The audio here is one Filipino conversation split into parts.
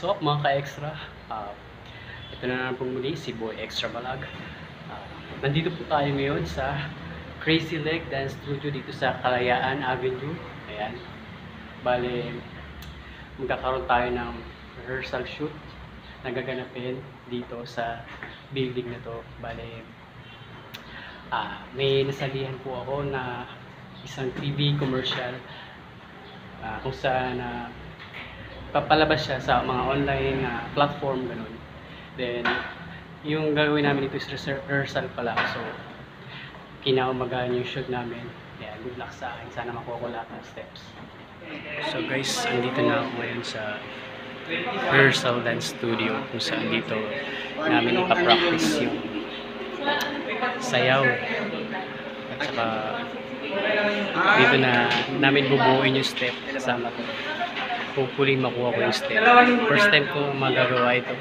What's up mga ka-extra? Ito na naman po muli si Boy Extra Vlog. Nandito po tayo ngayon sa Crazy Leg Dance Studio dito sa Kalayaan Avenue. Ayan. Bale, magkakaroon tayo ng rehearsal shoot na gaganapin dito sa building na to. Bale, may nasalihan po ako na isang TV commercial kung saan papalabas siya sa mga online platform, ganun. Then, yung gagawin namin dito is rehearsal pala. So, kinaumagaan yung shoot namin. Ayan, good luck sa akin. Sana makuha ko lahat ng steps. So guys, andito na ako ngayon sa rehearsal dance studio kung saan dito namin ipapractice yung sayaw. At saka dito na namin bubuuin yung step kasama ko. Hopefully makuha ko yung step. First time ko magagawa ito.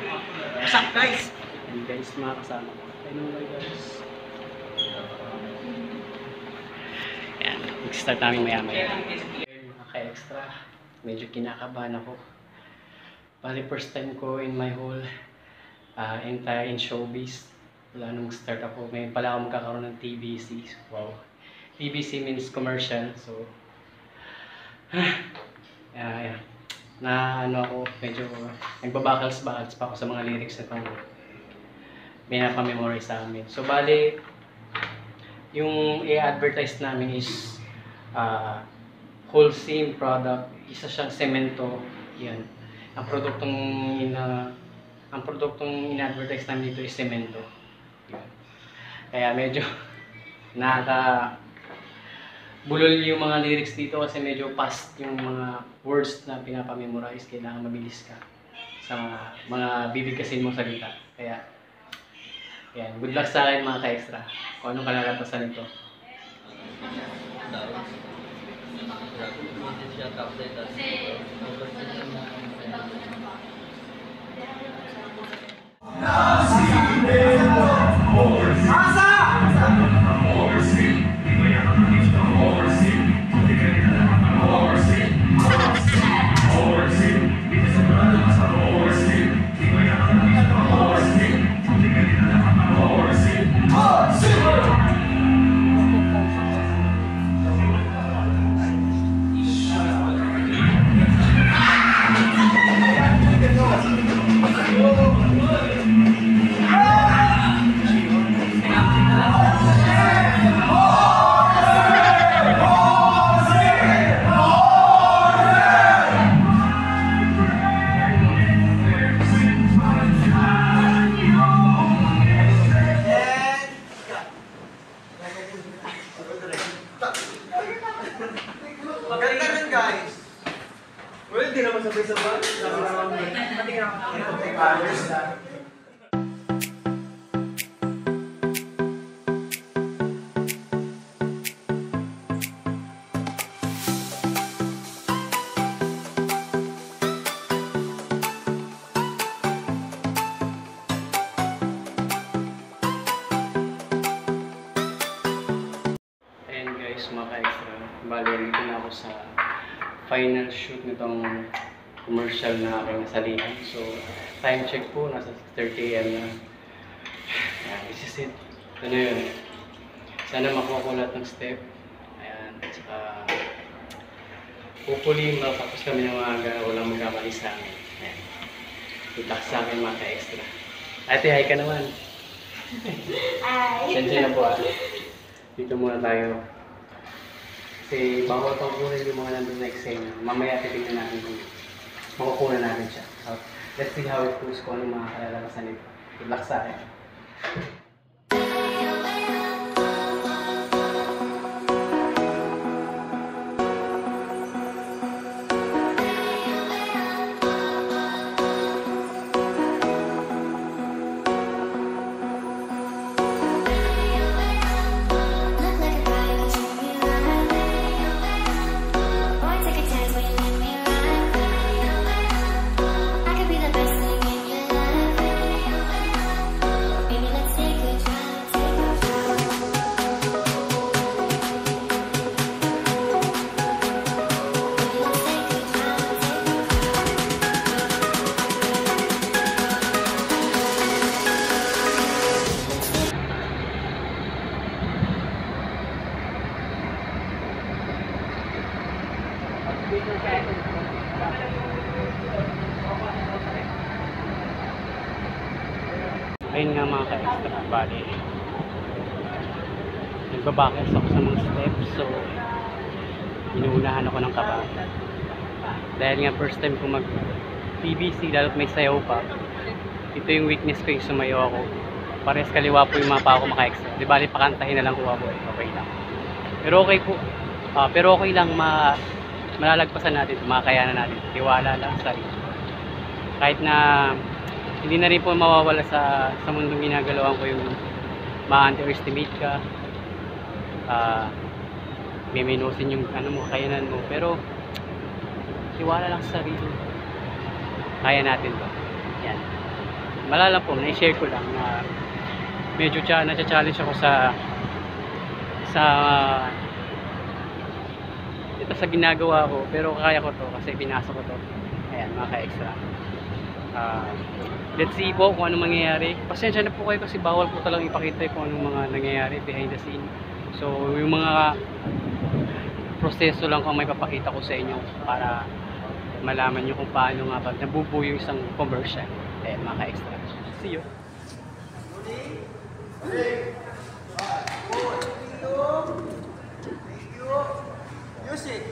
What's up guys? And guys, mga kasama ko. Anyway guys. Yan, mag-start namin maya-maya. Mga ka-extra, medyo kinakabahan ako. Bali first time ko in my whole entire in showbiz. Wala nung start ako. Ngayon pala ako magkakaroon ng TVC. Wow. TVC means commercial. So, yeah. Na ano ako, medyo nagbabakals-bakals pa ako sa mga lyrics na itong pinapamemorize sa amin. So bali, yung i-advertise namin is Holcim product. Isa siyang semento. Yan. Ang produktong in-advertise namin dito is semento. Yan. Kaya medyo bulol yung mga lyrics dito kasi medyo fast yung mga words na pinapamemorize. Kailangan mabilis ka sa mga bibigkasin mo salita. Kaya, yan. Good luck sa akin mga ka-extra. Kung anong kalalapasan nito. Guys, well, di naman sabay-sabay. And guys, mga ka-extra, bali dito na ako sa final shoot nitong commercial na aking nasalihan. So, time check po, nasa 6:30 AM na. Ayan, this is it. Ito na yun. Sana makuha ko lahat ng step. Ayan, at saka hopefully matapos kami ng maaga, walang magkamali sa amin. Ayan. Itak sa akin mga ka-extra. Ate, hi ka naman. Hi! Sensya na po Dito muna tayo. Kasi bawal pang kunin yung mga nandun na eksena. Mamaya titignan natin kung makukuha natin siya. So, let's see how it goes kung anong mga kalalabasan nito. Good luck sa akin. Let's take Ayun nga mga ka-extra, bali nagbabakers ako sa mga steps, so inuunahan ako ng kaba dahil nga first time ko mag PBC, lalo't may sayaw pa. Ito yung weakness ko, yung sumayaw ako. Pares kaliwa po yung mga pa ako maka-extra, di bali pakantahin na lang ko ako, okay lang. Pero okay po, pero okay lang, malalagpasan natin, makakayanan natin, tiwala lang sa sarili. Kahit na hindi na rin po mawawala sa mundong ginagalawan ko yung ma-underestimate ka, may minusin yung ano mo, kakayanan mo, pero tiwala lang sa sarili, kaya natin to. Yan, malala po, na-share ko lang na medyo na-challenge ako sa ito sa ginagawa ko, pero kaya ko to kasi pinasok ko to. Ayan mga ka-extra, let's see po kung anong mangyayari. Pasensya na po kayo kasi bawal po talagang ipakita kung anong mga nangyayari behind the scene. So yung mga proseso lang kung may papakita ko sa inyo para malaman nyo kung paano nga ba nabubuo yung isang commercial. Mga ka-extra, see you. Music.